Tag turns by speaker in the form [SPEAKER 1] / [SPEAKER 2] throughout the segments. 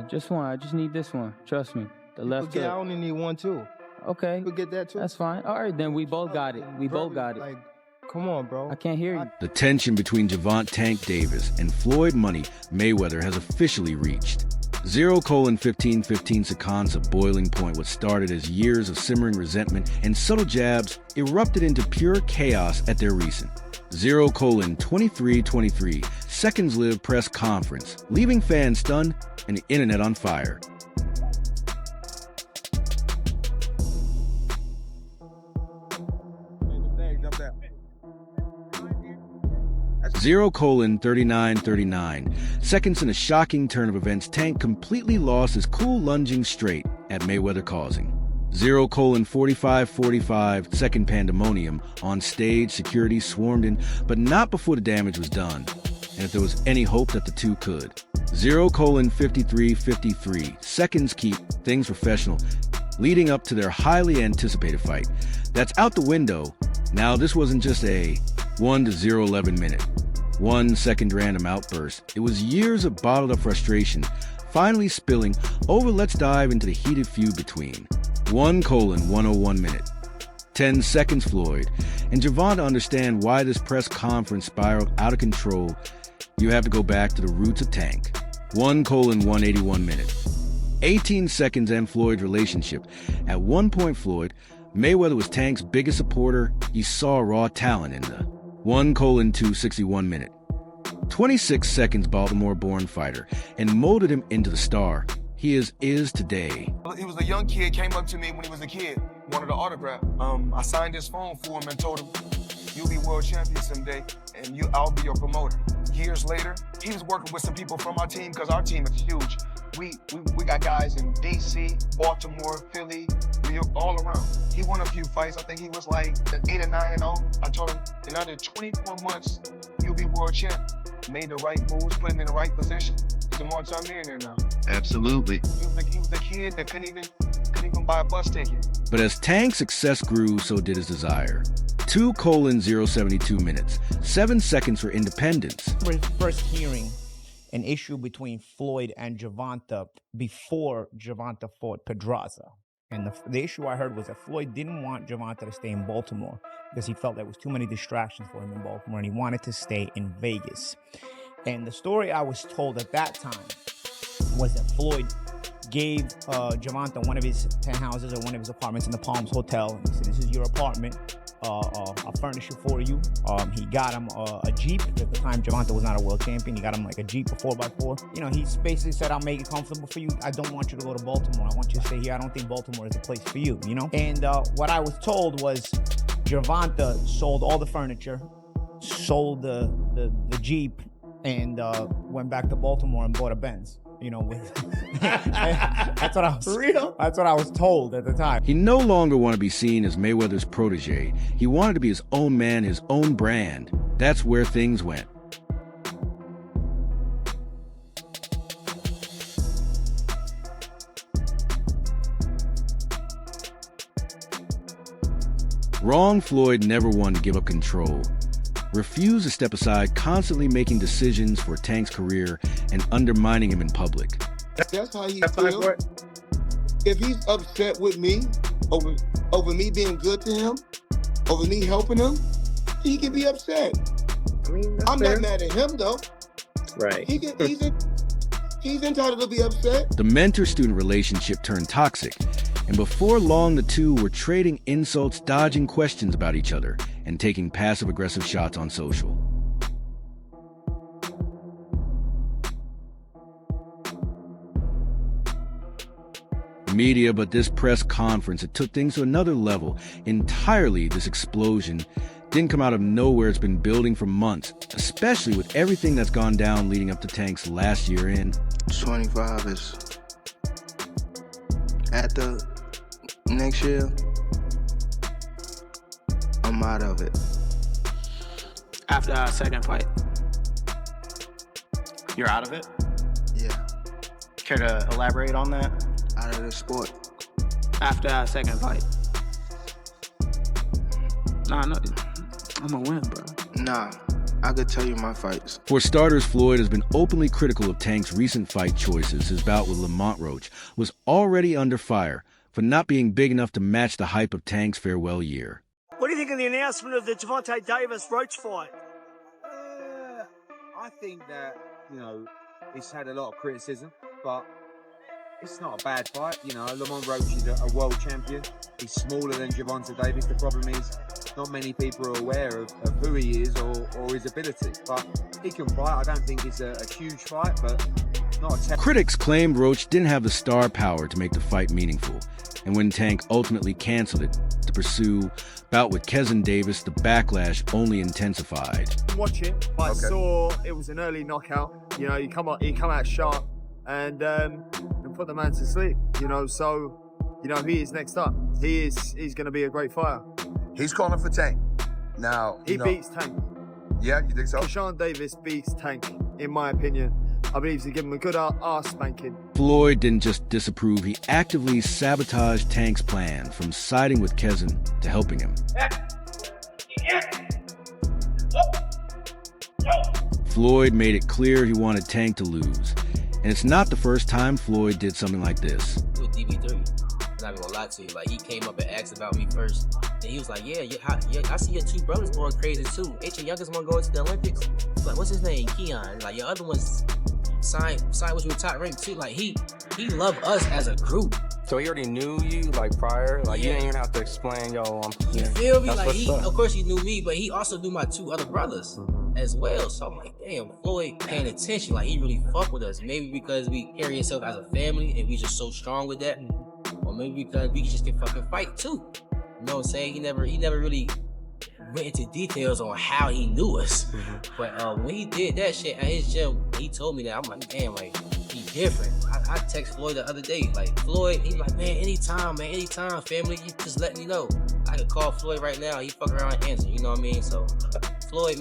[SPEAKER 1] Just one. I just need this one. Trust me. The left hook.
[SPEAKER 2] I only need one too.
[SPEAKER 1] Okay.
[SPEAKER 2] You get that too.
[SPEAKER 1] That's fine. All right, then we both got it. We both got it.
[SPEAKER 2] Like, come on, bro.
[SPEAKER 1] I can't hear you.
[SPEAKER 3] The tension between Gervonta Tank Davis and Floyd Money Mayweather has officially reached 0:15:15 seconds of boiling point. What started as years of simmering resentment and subtle jabs erupted into pure chaos at their recent 0:23:23 seconds lived press conference, leaving fans stunned and the internet on fire. 0:39:39 seconds in a shocking turn of events, Tank completely lost his cool lunging straight at Mayweather, causing 0:45:45 second pandemonium on stage. Security swarmed in, but not before the damage was done, and if there was any hope that the two could. 0:53:53 seconds keep things professional, leading up to their highly anticipated fight. That's out the window. Now, this wasn't just a 1-0-11 minute, 1 second random outburst. It was years of bottled up frustration finally spilling over. Let's dive into the heated feud between 1:101 minute, 10 seconds Floyd and Gervonta. Understand why this press conference spiraled out of control. You have to go back to the roots of Tank. 1:181 minute, 18 seconds and Floyd's relationship. At one point, Mayweather was Tank's biggest supporter. He saw raw talent in the 1:261 minute, 26 seconds Baltimore-born fighter and molded him into the star he is today.
[SPEAKER 4] He was a young kid, came up to me when he was a kid, wanted an autograph. I signed his phone for him and told him, "You'll be world champion someday, and I'll be your promoter." Years later, he was working with some people from our team because our team is huge. We got guys in DC, Baltimore, Philly, New York, all around. He won a few fights. I think he was like 8 or 9-0. I told him, in under 24 months, you'll be world champ. Made the right moves, put him in the right position. He's a multi millionaire now.
[SPEAKER 5] Absolutely.
[SPEAKER 4] He was the kid that couldn't even buy a bus ticket.
[SPEAKER 3] But as Tank's success grew, so did his desire. 2:072 minutes, 7 seconds for independence.
[SPEAKER 6] First hearing an issue between Floyd and Gervonta before Gervonta fought Pedraza. And the issue I heard was that Floyd didn't want Gervonta to stay in Baltimore because he felt there was too many distractions for him in Baltimore, and he wanted to stay in Vegas. And the story I was told at that time was that Floyd gave Gervonta one of his penthouses or one of his apartments in the Palms Hotel. And he said, "This is your apartment. I'll furnish it for you." He got him a Jeep. At the time, Gervonta was not a world champion. He got him like a Jeep, a 4x4. You know, he basically said, "I'll make it comfortable for you. I don't want you to go to Baltimore. I want you to stay here. I don't think Baltimore is the place for you," you know? And what I was told was Gervonta sold all the furniture, sold the Jeep, and went back to Baltimore and bought a Benz. You know, that's what I was. For real? That's what I was told at the time.
[SPEAKER 3] He no longer wanted to be seen as Mayweather's protege. He wanted to be his own man, his own brand. That's where things went. Wrong Floyd never wanted to give up control. Refused to step aside, constantly making decisions for Tank's career and undermining him in public.
[SPEAKER 2] That's how he feels. If he's upset with me over me being good to him, over me helping him, he can be upset.
[SPEAKER 5] I mean,
[SPEAKER 2] I'm
[SPEAKER 5] fair.
[SPEAKER 2] not mad at him though.
[SPEAKER 5] Right.
[SPEAKER 2] He's entitled to be upset.
[SPEAKER 3] The mentor-student relationship turned toxic, and before long the two were trading insults, dodging questions about each other, and taking passive-aggressive shots on social. Media, but this press conference, it took things to another level entirely. This explosion didn't come out of nowhere. It's been building for months, especially with everything that's gone down leading up to Tank's last year in.
[SPEAKER 5] 25 is at the next year. I'm out of it.
[SPEAKER 7] After our second fight, you're out of it?
[SPEAKER 5] Yeah,
[SPEAKER 7] Care to elaborate on that?
[SPEAKER 5] out of the sport.
[SPEAKER 7] After our second fight. Nah, no, I'm gonna win, bro.
[SPEAKER 5] Nah, I could tell you my fights.
[SPEAKER 3] For starters, Floyd has been openly critical of Tank's recent fight choices. His bout with Lamont Roach was already under fire for not being big enough to match the hype of Tank's farewell year.
[SPEAKER 8] What do you think of the announcement of the Gervonta Davis-Roach fight?
[SPEAKER 9] I think that, it's had a lot of criticism, but it's not a bad fight. Lamont Roach is a world champion. He's smaller than Gervonta Davis. The problem is not many people are aware of who he is or his ability. But he can fight. I don't think it's a huge fight, but not a
[SPEAKER 3] Critics claimed Roach didn't have the star power to make the fight meaningful. And when Tank ultimately canceled it to pursue bout with Kezin Davis, the backlash only intensified.
[SPEAKER 8] Watch it. I saw it was an early knockout. He come out sharp and put the man to sleep. So he is next up. He's going to be a great fighter.
[SPEAKER 10] He's calling for Tank. Now
[SPEAKER 8] he beats Tank.
[SPEAKER 10] Yeah, you think so?
[SPEAKER 8] Gervonta Davis beats Tank, in my opinion. I believe he's give him a good ass spanking.
[SPEAKER 3] Floyd didn't just disapprove, he actively sabotaged Tank's plan, from siding with Kezin to helping him. Floyd made it clear he wanted Tank to lose. And it's not the first time Floyd did something like this.
[SPEAKER 11] With DB3, I'm not even gonna lie to you. Like, he came up and asked about me first. And he was like, yeah, I see your two brothers going crazy too. Ain't your youngest one going to the Olympics? Like, what's his name? Keon. Like, your other one's signed with you in top rank too. Like, he loved us as a group.
[SPEAKER 12] So he already knew you, like, prior? Like, you didn't even have to explain, yo,
[SPEAKER 11] You feel me? Like, of course he knew me, but he also knew my two other brothers as well. So I'm like, damn, Floyd paying attention. Like, he really fuck with us. Maybe because we carry ourselves as a family and we just so strong with that. Or maybe because we just can fucking fight too. You know what I'm saying? He never really went into details on how he knew us. But when he did that shit at his gym, he told me that. I'm like, damn, like, he different. I text Floyd the other day, like, Floyd, he's like, man, anytime, family, you just let me know. I could call Floyd right now. He fuck around and answer, you know what I mean? So, Floyd's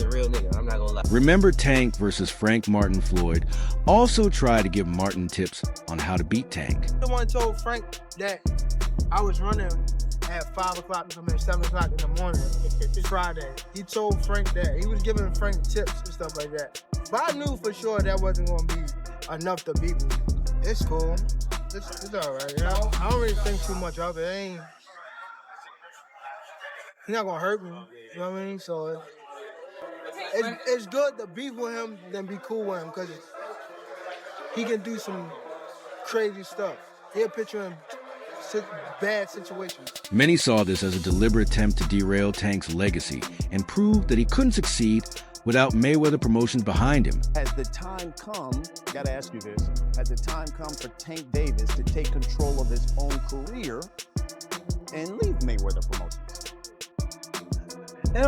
[SPEAKER 11] a real nigga. I'm not gonna lie.
[SPEAKER 3] Remember Tank versus Frank Martin Floyd also tried to give Martin tips on how to beat Tank.
[SPEAKER 13] Someone told Frank that I was running at 5 o'clock, 7 o'clock in the morning, Friday. He told Frank that. He was giving Frank tips and stuff like that. But I knew for sure that wasn't going to be enough to beat me. It's cool. It's all right. I don't really think too much of it. He's not going to hurt me. You know what I mean? So it's good to beef with him than be cool with him, because he can do some crazy stuff. He'll put you in bad situations.
[SPEAKER 3] Many saw this as a deliberate attempt to derail Tank's legacy and prove that he couldn't succeed without Mayweather Promotions behind him.
[SPEAKER 14] Has the time come, gotta ask you this, has the time come for Tank Davis to take control of his own career and leave Mayweather Promotions?
[SPEAKER 13] It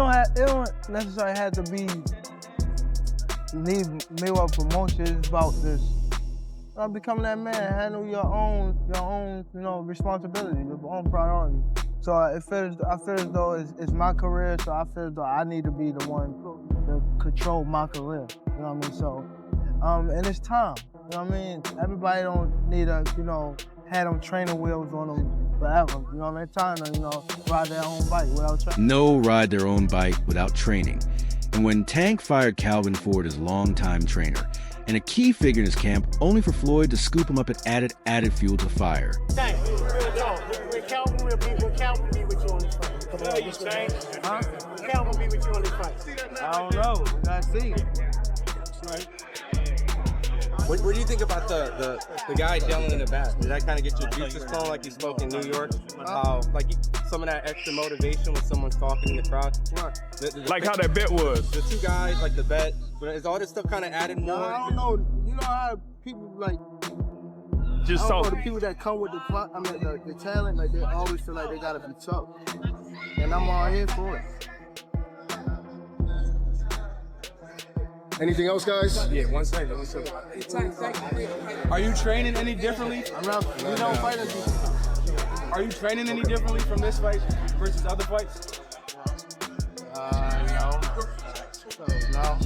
[SPEAKER 13] don't necessarily have to be leave Mayweather Promotions. It's about this. Becoming that man, handle your own, responsibility, your own priority. So I feel as though it's my career, so I feel as though I need to be the one to control my career. You know what I mean? So, and it's time. You know what I mean? Everybody don't need to, have them training wheels on them forever. You know what I mean? It's time to, ride their own bike without training.
[SPEAKER 3] No ride their own bike without training. And when Tank fired Calvin Ford as longtime trainer, and a key figure in his camp, only for Floyd to scoop him up and added fuel to the fire.
[SPEAKER 8] Tank, will Calvin be with you on this fight? Huh? Will Calvin be with you on this fight?
[SPEAKER 13] I don't know. We gotta see.
[SPEAKER 12] Right. What do you think about the guy yelling in the back? Did that kind of get your juices flowing like you spoke in New York? Some of that extra motivation when someone's talking in the crowd?
[SPEAKER 15] Like how that bet was.
[SPEAKER 12] The two guys, like the bet, is all this stuff kind of added more?
[SPEAKER 13] No, I don't know. You know how people
[SPEAKER 15] just talk.
[SPEAKER 13] The people that come with the talent, like they always feel like they gotta be tough, and I'm all here for it.
[SPEAKER 10] Anything else, guys?
[SPEAKER 12] Yeah, one second.
[SPEAKER 15] Are you training any differently?
[SPEAKER 13] We don't fight as easy.
[SPEAKER 15] Are you training any differently from this fight versus other fights?
[SPEAKER 13] No,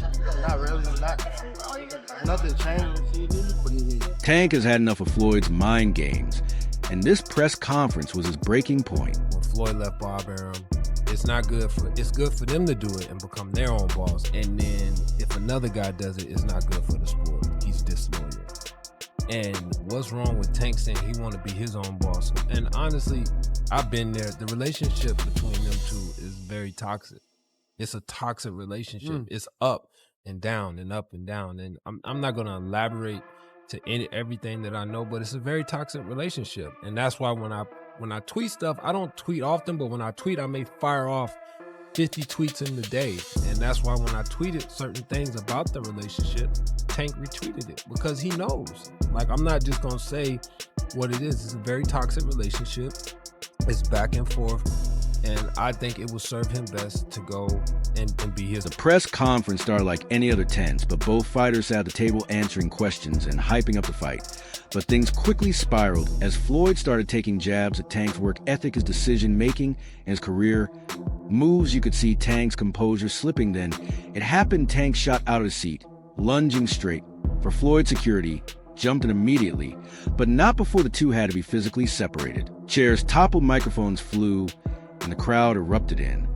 [SPEAKER 13] not really. Nothing changed.
[SPEAKER 3] Tank has had enough of Floyd's mind games, and this press conference was his breaking point.
[SPEAKER 16] When Floyd left Bob Arum, it's not good for. It's good for them to do it and become their own boss. And then if another guy does it, it's not good for the sport. He's disloyal. And what's wrong with Tank saying he want to be his own boss? And honestly, I've been there. The relationship between them two is very toxic. It's a toxic relationship. It's up and down and up and down. And I'm not going to elaborate to everything that I know, but it's a very toxic relationship. And that's why when I tweet stuff, I don't tweet often, but when I tweet, I may fire off 50 tweets in the day. And that's why when I tweeted certain things about the relationship, Tank retweeted it because he knows. Like, I'm not just going to say what it is. It's a very toxic relationship. It's back and forth. And I think it will serve him best to go and be his.
[SPEAKER 3] The press conference started like any other tens, but both fighters sat at the table answering questions and hyping up the fight. But things quickly spiraled as Floyd started taking jabs at Tank's work ethic, his decision-making, and his career. Moves you could see Tank's composure slipping then. It happened, Tank shot out of his seat, lunging straight. For Floyd's security, jumped in immediately, but not before the two had to be physically separated. Chairs toppled, microphones flew, and the crowd erupted in.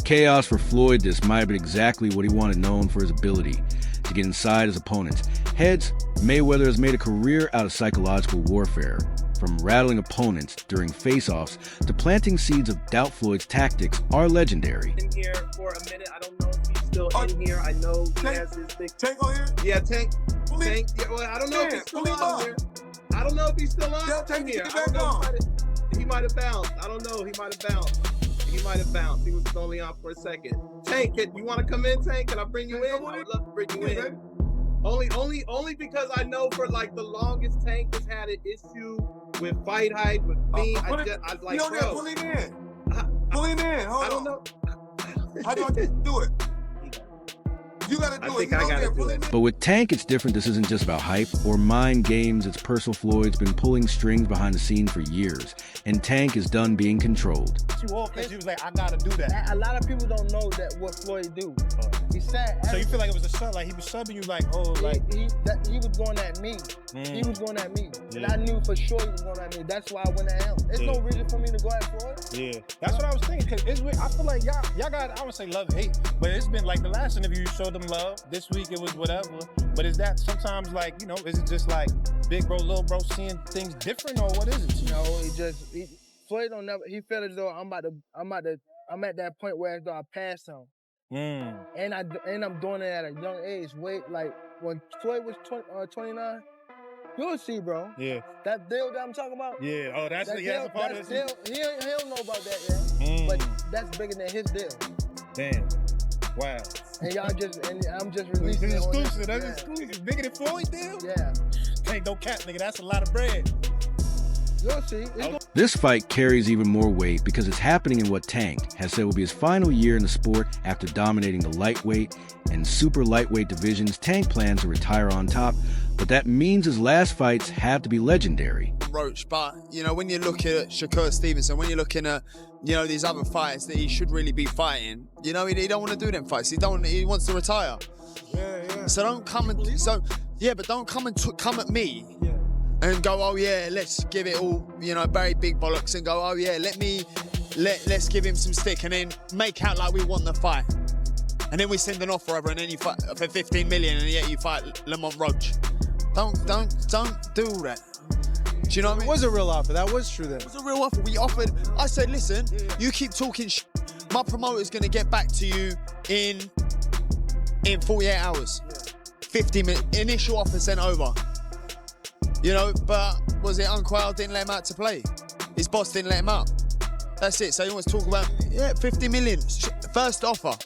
[SPEAKER 3] Chaos for Floyd. This might have been exactly what he wanted, known for his ability to get inside his opponents. Heads, Mayweather has made a career out of psychological warfare, from rattling opponents during face-offs to planting seeds of doubt. Floyd's tactics are legendary.
[SPEAKER 17] In here for a minute. I don't know if he's still in here. I know he has his thing.
[SPEAKER 2] Tank on here?
[SPEAKER 17] Yeah, Tank. Tank. Yeah, well, I don't know if he's still on here. I don't know if he's still on here. He might have bounced. I don't know. He might have bounced. He was only on for a second. Tank, you want to come in, Tank? Can I bring you in? I would love to bring you in. Only because I know for like the longest Tank has had an issue with fight hype, with me. I like, bro.
[SPEAKER 2] Pull him in. Pull him in. Hold on.
[SPEAKER 17] I don't know.
[SPEAKER 2] How do I do it? You gotta do it.
[SPEAKER 17] I gotta do it.
[SPEAKER 3] But with Tank, it's different. This isn't just about hype or mind games. It's personal. Floyd's been pulling strings behind the scene for years, and Tank is done being controlled.
[SPEAKER 14] You off because you was like, I gotta do that.
[SPEAKER 13] A lot of people don't know that what Floyd do. He said.
[SPEAKER 14] So you feel like it was a sub, like he was subbing you, like, oh, like
[SPEAKER 13] he was going at me. He was going at me, and I knew for sure he was going at me. That's why I went at him. There's no reason for me to go at Floyd.
[SPEAKER 14] Yeah, that's what I was thinking. Cause it's weird. I feel like y'all got, I would say love hate, but it's been like the last interview you showed them love. This week it was whatever. But is that sometimes like, you know, is it just like big bro, little bro seeing things different, or what is it?
[SPEAKER 13] No, Floyd don't never. He felt as though I'm at that point where as though I passed him. And I'm doing it at a young age. Wait, like when Floyd was 29, you'll see, bro.
[SPEAKER 14] Yeah.
[SPEAKER 13] That deal that I'm talking about.
[SPEAKER 14] Yeah. Oh, that's a part of
[SPEAKER 13] it. He don't know about that yet. But that's bigger than his deal.
[SPEAKER 14] Damn. Wow.
[SPEAKER 13] And I'm just releasing it.
[SPEAKER 14] Exclusive. That's exclusive. Bigger than Floyd deal?
[SPEAKER 13] Yeah.
[SPEAKER 14] Ain't no cap, nigga. That's a lot of bread.
[SPEAKER 13] You'll see.
[SPEAKER 3] This fight carries even more weight because it's happening in what Tank has said will be his final year in the sport. After dominating the lightweight and super lightweight divisions, Tank plans to retire on top, but that means his last fights have to be legendary.
[SPEAKER 8] Roach, but you know, when you look at Shakur Stevenson, when you're looking at, you know, these other fights that he should really be fighting, you know, he don't want to do them fights. He wants to retire.
[SPEAKER 14] Yeah.
[SPEAKER 8] So don't come and but don't come at me. Yeah. And go, oh yeah, let's give it all, you know, very big bollocks, and go, oh yeah, let's give him some stick, and then make out like we want the fight, and then we send an offer over, and then you fight for 15 million, and yet you fight Lamont Roach. Don't do that. Do you know what I mean?
[SPEAKER 15] It was a real offer. That was true then.
[SPEAKER 8] It was a real offer. We offered. I said, listen, you keep talking my promoter's gonna get back to you in 48 hours. 50 minutes. Initial offer sent over. You know, but was it Uncle Al didn't let him out to play? His boss didn't let him out. That's it. So he wants to talk about, 50 million. First offer.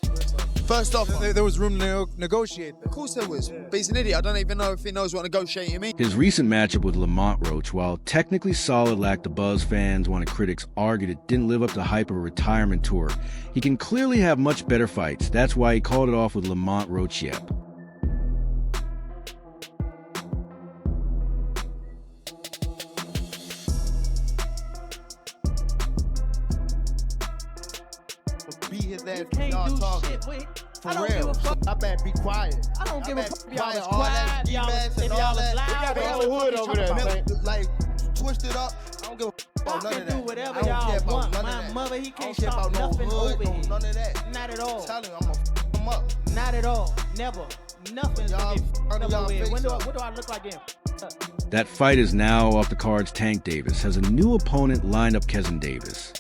[SPEAKER 15] There was room to negotiate.
[SPEAKER 8] Of course there was. But he's an idiot. I don't even know if he knows what negotiating means.
[SPEAKER 3] His recent matchup with Lamont Roach, while technically solid, lacked the buzz fans wanted. Critics argued it didn't live up to the hype of a retirement tour. He can clearly have much better fights. That's why he called it off with Lamont Roach. Yep.
[SPEAKER 8] Be his ass.
[SPEAKER 11] You can't do shit
[SPEAKER 13] For real. I better be quiet.
[SPEAKER 18] I don't give a fuck. Y'all
[SPEAKER 13] Quiet,
[SPEAKER 18] was
[SPEAKER 13] all that
[SPEAKER 18] quiet. Y'all
[SPEAKER 13] D-mess
[SPEAKER 18] was
[SPEAKER 13] and
[SPEAKER 18] y'all
[SPEAKER 13] all
[SPEAKER 18] was
[SPEAKER 13] that.
[SPEAKER 18] loud.
[SPEAKER 13] They got the
[SPEAKER 18] Y'all
[SPEAKER 13] whole
[SPEAKER 18] was
[SPEAKER 13] hood
[SPEAKER 18] fucking
[SPEAKER 13] over there,
[SPEAKER 18] talking about-
[SPEAKER 13] man. Like, twisted up. I don't give a fuck about none of
[SPEAKER 18] can
[SPEAKER 13] that.
[SPEAKER 18] do whatever
[SPEAKER 13] I don't care
[SPEAKER 18] y'all
[SPEAKER 13] about
[SPEAKER 18] want.
[SPEAKER 13] none of
[SPEAKER 18] My
[SPEAKER 13] that.
[SPEAKER 18] mother, he
[SPEAKER 13] I don't
[SPEAKER 18] can't
[SPEAKER 13] care
[SPEAKER 18] stop
[SPEAKER 13] about no
[SPEAKER 18] nothing
[SPEAKER 13] hood,
[SPEAKER 18] over
[SPEAKER 13] no
[SPEAKER 18] here.
[SPEAKER 13] none of that.
[SPEAKER 18] Not at all.
[SPEAKER 13] I'm telling you, I'm gonna f them up.
[SPEAKER 18] Not at all. Never. Nothing's
[SPEAKER 13] Y'all
[SPEAKER 18] gonna get
[SPEAKER 13] under
[SPEAKER 18] f***ed
[SPEAKER 13] y'all
[SPEAKER 18] over here.
[SPEAKER 13] face
[SPEAKER 18] What
[SPEAKER 13] up.
[SPEAKER 18] do I look like getting f***ed up?
[SPEAKER 3] That fight is now off the cards. Tank Davis has a new opponent lined up, Kevin Davis.